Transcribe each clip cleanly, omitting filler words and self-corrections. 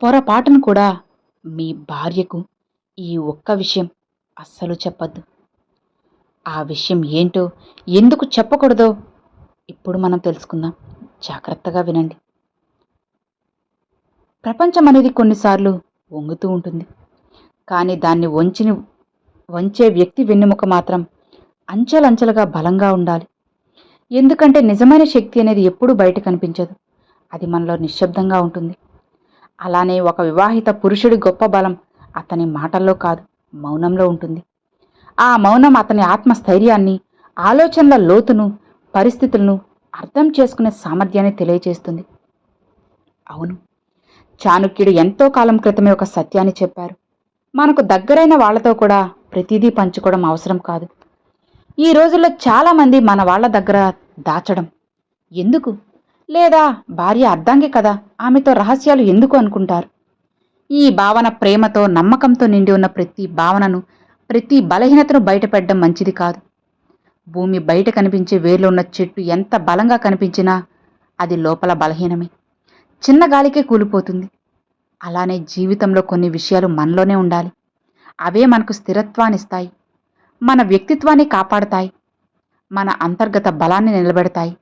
పొరపాటును కూడా మీ భార్యకు ఈ ఒక్క విషయం అస్సలు చెప్పొద్దు. ఆ విషయం ఏంటో, ఎందుకు చెప్పకూడదో ఇప్పుడు మనం తెలుసుకుందాం. జాగ్రత్తగా వినండి. ప్రపంచం అనేది కొన్నిసార్లు వంగుతూ ఉంటుంది. కానీ దాన్ని వంచే వ్యక్తి వెన్నెముక మాత్రం అంచెలంచెలుగా బలంగా ఉండాలి. ఎందుకంటే నిజమైన శక్తి అనేది ఎప్పుడూ బయట కనిపించదు. అది మనలో నిశ్శబ్దంగా ఉంటుంది. అలానే ఒక వివాహిత పురుషుడి గొప్ప బలం అతని మాటల్లో కాదు, మౌనంలో ఉంటుంది. ఆ మౌనం అతని ఆత్మస్థైర్యాన్ని, ఆలోచనల లోతును, పరిస్థితులను అర్థం చేసుకునే సామర్థ్యాన్ని తెలియజేస్తుంది. అవును, చాణక్యుడు ఎంతో కాలం క్రితమే ఒక సత్యాన్ని చెప్పారు. మనకు దగ్గరైన వాళ్లతో కూడా ప్రతిదీ పంచుకోవడం అవసరం కాదు. ఈ రోజుల్లో చాలామంది మన వాళ్ళ దగ్గర దాచడం ఎందుకు, లేదా భార్య అర్ధాంగి కదా, ఆమెతో రహస్యాలు ఎందుకు అనుకుంటారు. ఈ భావన ప్రేమతో, నమ్మకంతో నిండి ఉన్న ప్రతి భావనను, ప్రతి బలహీనతను బయటపెట్టడం మంచిది కాదు. భూమి బయట కనిపించే వేర్లో ఉన్న చెట్టు ఎంత బలంగా కనిపించినా అది లోపల బలహీనమే, చిన్న గాలికే కూలిపోతుంది. అలానే జీవితంలో కొన్ని విషయాలు మనలోనే ఉండాలి. అవే మనకు స్థిరత్వాన్నిస్తాయి, మన వ్యక్తిత్వాన్ని కాపాడతాయి, మన అంతర్గత బలాన్ని నిలబెడతాయి.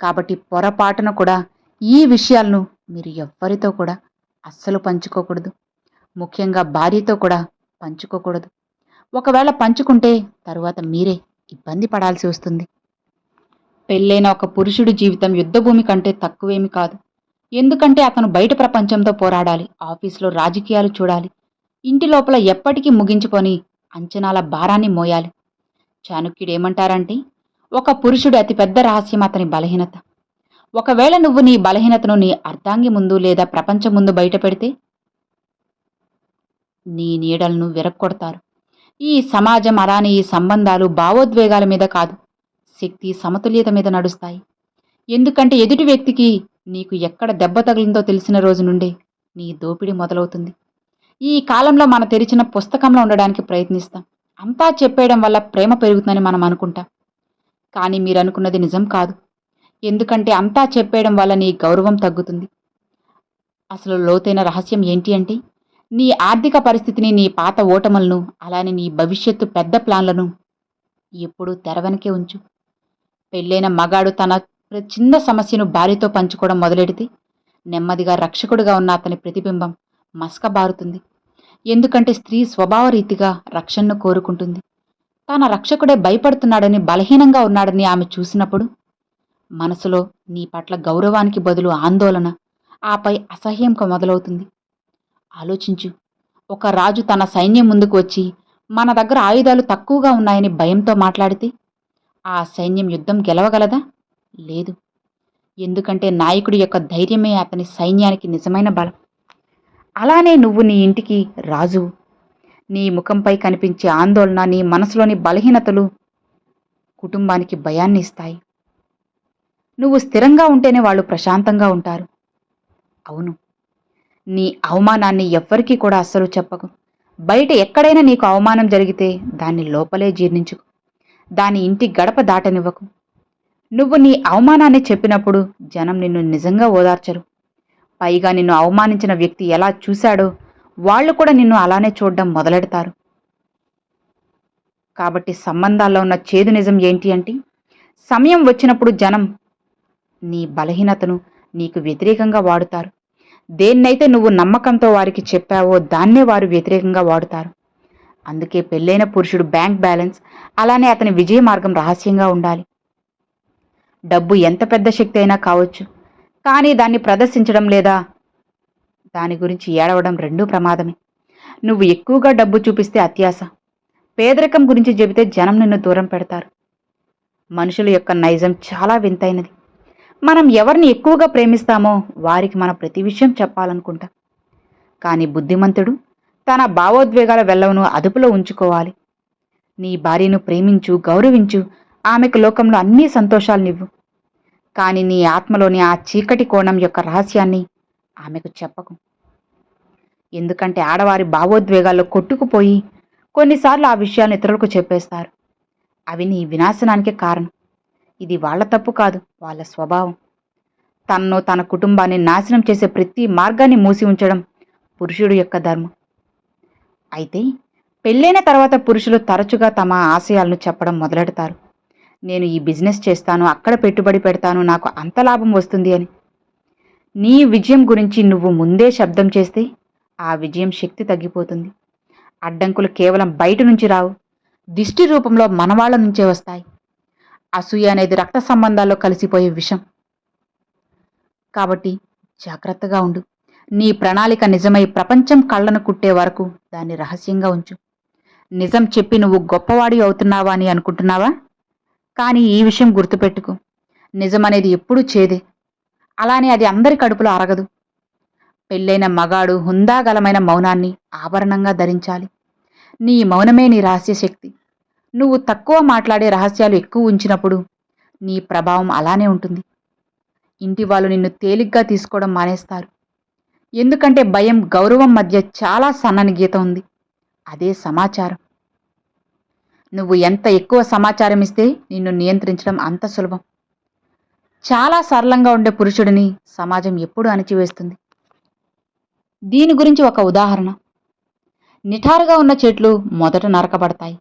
కాబట్టి పొరపాటున కూడా ఈ విషయాలను మీరు ఎవ్వరితో కూడా అస్సలు పంచుకోకూడదు. ముఖ్యంగా భార్యతో కూడా పంచుకోకూడదు. ఒకవేళ పంచుకుంటే తరువాత మీరే ఇబ్బంది పడాల్సి వస్తుంది. పెళ్ళైన ఒక పురుషుడి జీవితం యుద్ధభూమి కంటే తక్కువేమీ కాదు. ఎందుకంటే అతను బయట ప్రపంచంతో పోరాడాలి, ఆఫీసులో రాజకీయాలు చూడాలి, ఇంటి లోపల ఎప్పటికీ ముగించుకొని అంచనాల భారాన్ని మోయాలి. చాణక్యుడు ఏమంటారంటే, ఒక పురుషుడి అతిపెద్ద రహస్యం అతని బలహీనత. ఒకవేళ నువ్వు నీ బలహీనతను నీ అర్ధాంగి ముందు లేదా ప్రపంచం ముందు బయట పెడితే నీ నీడలను విరక్కొడతారు. ఈ సమాజం, అలానే ఈ సంబంధాలు భావోద్వేగాల మీద కాదు, శక్తి సమతుల్యత మీద నడుస్తాయి. ఎందుకంటే ఎదుటి వ్యక్తికి నీకు ఎక్కడ దెబ్బ తగిలిందో తెలిసిన రోజు నుండే నీ దోపిడీ మొదలవుతుంది. ఈ కాలంలో మన తెరిచిన పుస్తకంలో ఉండడానికి ప్రయత్నిస్తాం. అంతా చెప్పేయడం వల్ల ప్రేమ పెరుగుతుందని మనం అనుకుంటాం. కానీ మీరు అనుకున్నది నిజం కాదు. ఎందుకంటే అంతా చెప్పేయడం వల్ల నీ గౌరవం తగ్గుతుంది. అసలు లోతైన రహస్యం ఏంటి అంటే, నీ ఆర్థిక పరిస్థితిని, నీ పాత ఓటములను, అలానే నీ భవిష్యత్తు పెద్ద ప్లాన్లను ఎప్పుడూ తెరవెనకే ఉంచు. పెళ్ళైన మగాడు తన చిన్న సమస్యను భార్యతో పంచుకోవడం మొదలెడితే నెమ్మదిగా రక్షకుడిగా ఉన్న అతని ప్రతిబింబం మసకబారుతుంది. ఎందుకంటే స్త్రీ స్వభావరీతిగా రక్షణను కోరుకుంటుంది. తన రక్షకుడే భయపడుతున్నాడని, బలహీనంగా ఉన్నాడని ఆమె చూసినప్పుడు మనసులో నీ పట్ల గౌరవానికి బదులు ఆందోళన, ఆపై అసహ్యం మొదలవుతుంది. ఆలోచించు, ఒక రాజు తన సైన్యం ముందుకు వచ్చి మన దగ్గర ఆయుధాలు తక్కువగా ఉన్నాయని భయంతో మాట్లాడితే ఆ సైన్యం యుద్ధం గెలవగలదా? లేదు. ఎందుకంటే నాయకుడి యొక్క ధైర్యమే అతని సైన్యానికి నిజమైన బలం. అలానే నువ్వు నీ ఇంటికి రాజు. నీ ముఖంపై కనిపించే ఆందోళన, నీ మనసులోని బలహీనతలు కుటుంబానికి భయాన్ని ఇస్తాయి. నువ్వు స్థిరంగా ఉంటేనే వాళ్ళు ప్రశాంతంగా ఉంటారు. అవును, నీ అవమానాన్ని ఎవ్వరికీ కూడా అస్సలు చెప్పకు. బయట ఎక్కడైనా నీకు అవమానం జరిగితే దాన్ని లోపలే జీర్ణించుకు, దాని ఇంటి గడప దాటనివ్వకు. నువ్వు నీ అవమానాన్ని చెప్పినప్పుడు జనం నిన్ను నిజంగా ఓదార్చరు. పైగా నిన్ను అవమానించిన వ్యక్తి ఎలా చూశాడో వాళ్ళు కూడా నిన్ను అలానే చూడడం మొదలెడతారు. కాబట్టి సంబంధాల్లో ఉన్న చేదు నిజం ఏంటి అంటే, సమయం వచ్చినప్పుడు జనం నీ బలహీనతను నీకు వ్యతిరేకంగా వాడుతారు. దేన్నైతే నువ్వు నమ్మకంతో వారికి చెప్పావో దాన్నే వారు వ్యతిరేకంగా వాడుతారు. అందుకే పెళ్ళైన పురుషుడు బ్యాంక్ బ్యాలెన్స్, అలానే అతని విజయ మార్గం రహస్యంగా ఉండాలి. డబ్బు ఎంత పెద్ద శక్తి అయినా కావచ్చు, కానీ దాన్ని ప్రదర్శించడం లేదా దాని గురించి ఏడవడం రెండూ ప్రమాదమే. నువ్వు ఎక్కువగా డబ్బు చూపిస్తే అత్యాశ, పేదరికం గురించి చెబితే జనం నిన్ను దూరం పెడతారు. మనుషుల యొక్క నైజం చాలా వింతైనది. మనం ఎవరిని ఎక్కువగా ప్రేమిస్తామో వారికి మన ప్రతి విషయం చెప్పాలనుకుంటాం. కానీ బుద్ధిమంతుడు తన భావోద్వేగాల వెల్లవును అదుపులో ఉంచుకోవాలి. నీ భార్యను ప్రేమించు, గౌరవించు, ఆమెకు లోకంలో అన్ని సంతోషాలనివ్వు. కానీ నీ ఆత్మలోని ఆ చీకటి కోణం యొక్క రహస్యాన్ని ఆమెకు చెప్పకు. ఎందుకంటే ఆడవారి భావోద్వేగాల్లో కొట్టుకుపోయి కొన్నిసార్లు ఆ విషయాన్ని ఇతరులకు చెప్పేస్తారు. అవి నీ వినాశనానికే కారణం. ఇది వాళ్ళ తప్పు కాదు, వాళ్ళ స్వభావం. తనను, తన కుటుంబాన్ని నాశనం చేసే ప్రతి మార్గాన్ని మూసి ఉంచడం పురుషుడు యొక్క ధర్మం. అయితే పెళ్ళైన తర్వాత పురుషులు తరచుగా తమ ఆశయాలను చెప్పడం మొదలెడతారు. నేను ఈ బిజినెస్ చేస్తాను, అక్కడ పెట్టుబడి పెడతాను, నాకు అంత లాభం వస్తుంది అని. నీ విజయం గురించి నువ్వు ముందే శబ్దం చేస్తే ఆ విజయం శక్తి తగ్గిపోతుంది. అడ్డంకులు కేవలం బయట నుంచి రావు, దిష్టి రూపంలో మనవాళ్ల నుంచే వస్తాయి. అసూయ అనేది రక్త సంబంధాల్లో కలిసిపోయే విషం. కాబట్టి జాగ్రత్తగా ఉండు. నీ ప్రణాళిక నిజమై ప్రపంచం కళ్ళను కుట్టే వరకు దాన్ని రహస్యంగా ఉంచు. నిజం చెప్పి నువ్వు గొప్పవాడి అవుతున్నావా అని అనుకుంటున్నావా? కానీ ఈ విషయం గుర్తుపెట్టుకో, నిజమనేది ఎప్పుడూ చేదే. అలానే అది అందరి కడుపులో అరగదు. పెళ్ళైన మగాడు హుందాగలమైన మౌనాన్ని ఆభరణంగా ధరించాలి. నీ మౌనమే నీ రహస్య శక్తి. నువ్వు తక్కువ మాట్లాడే, రహస్యాలు ఎక్కువ ఉంచినప్పుడు నీ ప్రభావం అలానే ఉంటుంది. ఇంటి వాళ్ళు నిన్ను తేలిగ్గా తీసుకోవడం మానేస్తారు. ఎందుకంటే భయం, గౌరవం మధ్య చాలా సన్నని గీత ఉంది. అదే సమాచారం. నువ్వు ఎంత ఎక్కువ సమాచారం ఇస్తే నిన్ను నియంత్రించడం అంత సులభం. చాలా సరళంగా ఉండే పురుషుడిని సమాజం ఎప్పుడూ అణిచివేస్తుంది. దీని గురించి ఒక ఉదాహరణ. నిఠారుగా ఉన్న చెట్లు మొదట నరకబడతాయి.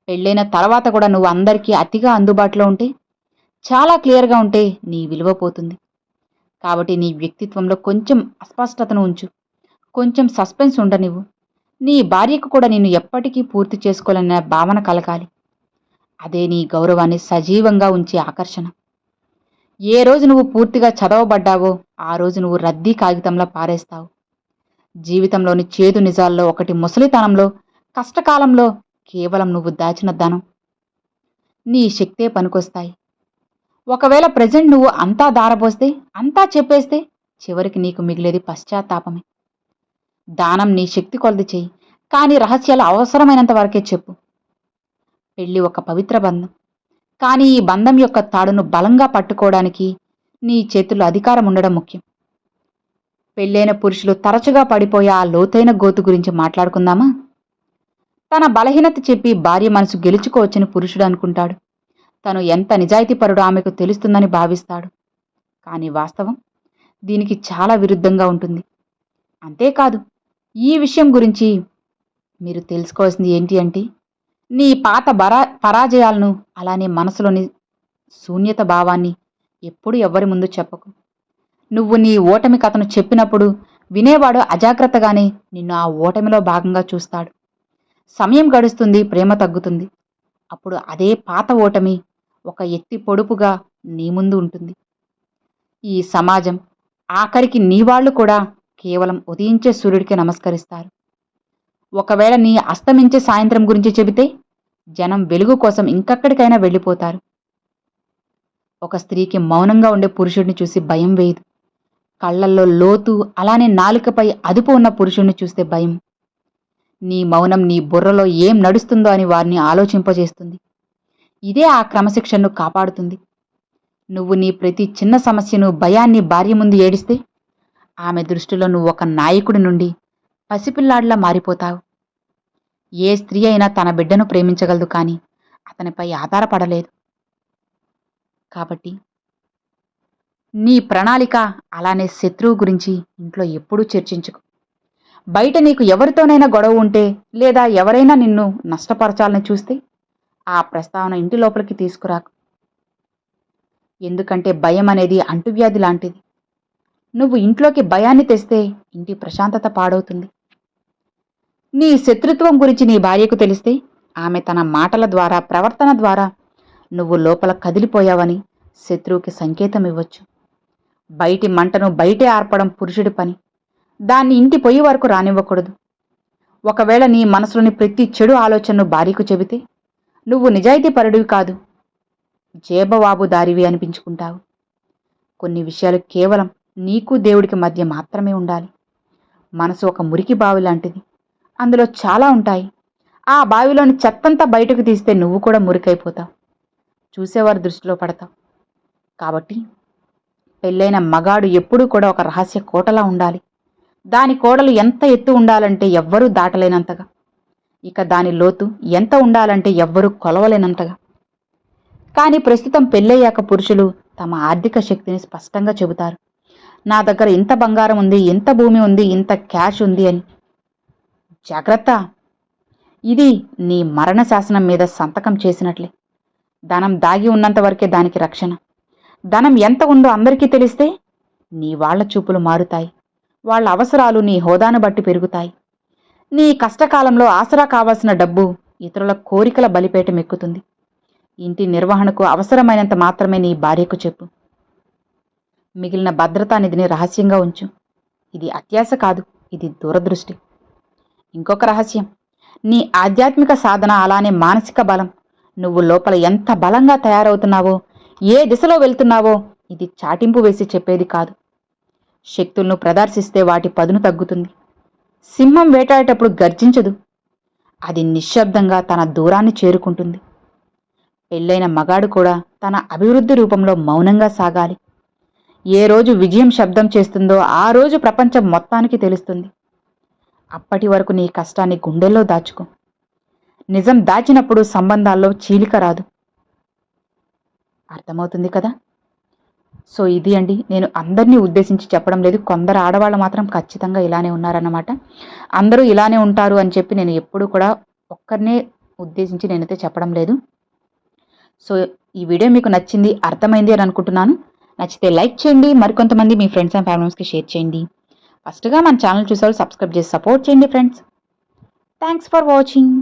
పెళ్ళైన తర్వాత కూడా నువ్వు అందరికీ అతిగా అందుబాటులో ఉంటే, చాలా క్లియర్గా ఉంటే నీ విలువ పోతుంది. కాబట్టి నీ వ్యక్తిత్వంలో కొంచెం అస్పష్టతను ఉంచు, కొంచెం సస్పెన్స్ ఉండనివ్వు. నీ భార్యకు కూడా నిన్ను ఎప్పటికీ పూర్తి చేసుకోవాలన్న భావన కలగాలి. అదే నీ గౌరవాన్ని సజీవంగా ఉంచే ఆకర్షణ. ఏ రోజు నువ్వు పూర్తిగా చదవబడ్డావో ఆ రోజు నువ్వు రద్దీ కాగితంలా పారేస్తావు. జీవితంలోని చేదు నిజాల్లో ఒకటి ముసలితనంలో, కష్టకాలంలో కేవలం నువ్వు దాచిన ధనం, నీ శక్తే పనికొస్తాయి. ఒకవేళ ప్రెజెంట్ నువ్వు అంతా దారబోస్తే, అంతా చెప్పేస్తే, చివరికి నీకు మిగిలేది పశ్చాత్తాపమే. దానం నీ శక్తి కొలది చెయ్యి, కానీ రహస్యాలు అవసరమైనంత వరకే చెప్పు. పెళ్లి ఒక పవిత్ర బంధం, కానీ ఈ బంధం యొక్క తాడును బలంగా పట్టుకోవడానికి నీ చేతుల్లో అధికారం ఉండడం ముఖ్యం. పెళ్ళైన పురుషులు తరచుగా పడిపోయే ఆ లోతైన గోతు గురించి మాట్లాడుకుందామా? తన బలహీనత చెప్పి భార్య మనసు గెలుచుకోవచ్చని పురుషుడు అనుకుంటాడు. తను ఎంత నిజాయితీపరుడో ఆమెకు తెలుస్తుందని భావిస్తాడు. కానీ వాస్తవం దీనికి చాలా విరుద్ధంగా ఉంటుంది. అంతేకాదు, ఈ విషయం గురించి మీరు తెలుసుకోవాల్సింది ఏంటి అంటే, నీ పాత పరాజయాలను, అలానే మనసులోని శూన్యత భావాన్ని ఎప్పుడు ఎవ్వరి ముందు చెప్పకు. నువ్వు నీ ఓటమి కథను చెప్పినప్పుడు వినేవాడు అజాగ్రత్తగానే నిన్ను ఆ ఓటమిలో భాగంగా చూస్తాడు. సమయం గడుస్తుంది, ప్రేమ తగ్గుతుంది. అప్పుడు అదే పాత ఓటమి ఒక ఎత్తి పొడుపుగా నీ ముందు ఉంటుంది. ఈ సమాజం, ఆఖరికి నీ వాళ్ళు కూడా కేవలం ఉదయించే సూర్యుడికి నమస్కరిస్తారు. ఒకవేళ నీ అస్తమించే సాయంత్రం గురించి చెబితే జనం వెలుగు కోసం ఇంకక్కడికైనా వెళ్ళిపోతారు. ఒక స్త్రీకి మౌనంగా ఉండే పురుషుడిని చూసి భయం వేయదు. కళ్ళల్లో లోతు, అలానే నాలుకపై అదుపు ఉన్న పురుషుడిని చూస్తే భయం. నీ మౌనం నీ బుర్రలో ఏం నడుస్తుందో అని వారిని ఆలోచింపజేస్తుంది. ఇదే ఆ క్రమశిక్షణను కాపాడుతుంది. నువ్వు నీ ప్రతి చిన్న సమస్యను, భయాన్ని భార్య ముందు ఏడిస్తే ఆమె దృష్టిలో నువ్వు ఒక నాయకుడి నుండి పసిపిల్లాడిలా మారిపోతావు. ఏ స్త్రీ అయినా తన బిడ్డను ప్రేమించగలదు, కానీ అతనిపై ఆధారపడలేదు. కాబట్టి నీ ప్రణాళిక, అలానే శత్రువు గురించి ఇంట్లో ఎప్పుడూ చర్చించుకో. బయట నీకు ఎవరితోనైనా గొడవ ఉంటే, లేదా ఎవరైనా నిన్ను నష్టపరచాలని చూస్తే ఆ ప్రస్తావన ఇంటి లోపలికి తీసుకురాకు. ఎందుకంటే భయం అనేది అంటువ్యాధి లాంటిది. నువ్వు ఇంట్లోకి భయాన్ని తెస్తే ఇంటి ప్రశాంతత పాడవుతుంది. నీ శత్రుత్వం గురించి నీ భార్యకు తెలిస్తే ఆమె తన మాటల ద్వారా, ప్రవర్తన ద్వారా నువ్వు లోపల కదిలిపోయావని శత్రువుకి సంకేతం ఇవ్వచ్చు. బయటి మంటను బయటే ఆర్పడం పురుషుడి పని. దాన్ని ఇంటి పొయ్యి వరకు రానివ్వకూడదు. ఒకవేళ నీ మనసులోని ప్రతి చెడు ఆలోచనను భార్యకు చెబితే నువ్వు నిజాయితీపరుడివి కాదు, జేబవాబుదారివి అనిపించుకుంటావు. కొన్ని విషయాలు కేవలం నీకు దేవుడికి మధ్య మాత్రమే ఉండాలి. మనసు ఒక మురికి బావి లాంటిది. అందులో చాలా ఉంటాయి. ఆ బావిలోని చెత్తంతా బయటకు తీస్తే నువ్వు కూడా మురికైపోతావు, చూసేవారు దృష్టిలో పడతావు. కాబట్టి పెళ్ళైన మగాడు ఎప్పుడూ కూడా ఒక రహస్య కోటలా ఉండాలి. దాని కోడలు ఎంత ఎత్తు ఉండాలంటే ఎవ్వరూ దాటలేనంతగా, ఇక దాని లోతు ఎంత ఉండాలంటే ఎవ్వరూ కొలవలేనంతగా. కానీ ప్రస్తుతం పెళ్ళయ్యాక పురుషులు తమ ఆర్థిక శక్తిని స్పష్టంగా చెబుతారు. నా దగ్గర ఇంత బంగారం ఉంది, ఇంత భూమి ఉంది, ఇంత క్యాష్ ఉంది అని. జాగ్రత్త, ఇది నీ మరణ శాసనం మీద సంతకం చేసినట్లే. ధనం దాగి ఉన్నంత వరకే దానికి రక్షణ. ధనం ఎంత ఉందో అందరికీ తెలిస్తే నీ వాళ్ల చూపులు మారుతాయి. వాళ్ళ అవసరాలు నీ హోదాను బట్టి పెరుగుతాయి. నీ కష్టకాలంలో ఆసరా కావాల్సిన డబ్బు ఇతరుల కోరికల బలిపేట మెక్కుతుంది. ఇంటి నిర్వహణకు అవసరమైనంత మాత్రమే నీ భార్యకు చెప్పు. మిగిలిన భద్రతా నిధిని రహస్యంగా ఉంచు. ఇది అత్యాశ కాదు, ఇది దూరదృష్టి. ఇంకొక రహస్యం, నీ ఆధ్యాత్మిక సాధన అలానే మానసిక బలం, నువ్వు లోపల ఎంత బలంగా తయారవుతున్నావో, ఏ దిశలో వెళ్తున్నావో ఇది చాటింపు వేసి చెప్పేది కాదు. శక్తులను ప్రదర్శిస్తే వాటి పదును తగ్గుతుంది. సింహం వేటాడేటప్పుడు గర్జించదు, అది నిశ్శబ్దంగా తన దూరాన్ని చేరుకుంటుంది. పెళ్ళైన మగాడు కూడా తన అభివృద్ధి రూపంలో మౌనంగా సాగాలి. ఏ రోజు విజయం శబ్దం చేస్తుందో ఆ రోజు ప్రపంచం మొత్తానికి తెలుస్తుంది. అప్పటి వరకు నీ కష్టాన్ని గుండెల్లో దాచుకో. నిజం దాచినప్పుడు సంబంధాల్లో చీలిక రాదు. అర్థమవుతుంది కదా? సో ఇది అండి, నేను అందరినీ ఉద్దేశించి చెప్పడం లేదు. కొందరు ఆడవాళ్ళు మాత్రం ఖచ్చితంగా ఇలానే ఉన్నారన్నమాట. అందరూ ఇలానే ఉంటారు అని చెప్పి నేను ఎప్పుడూ కూడా ఒక్కరినే ఉద్దేశించి నేనైతే చెప్పడం లేదు. సో ఈ వీడియో మీకు నచ్చింది, అర్థమైంది అని అనుకుంటున్నాను. నచ్చితే లైక్ చేయండి, మరికొంతమంది మీ ఫ్రెండ్స్ అండ్ ఫ్యామిలీస్కి షేర్ చేయండి. ఫస్ట్గా మన ఛానల్ చూసారు, సబ్స్క్రైబ్ చేసి సపోర్ట్ చేయండి ఫ్రెండ్స్. Thanks for watching.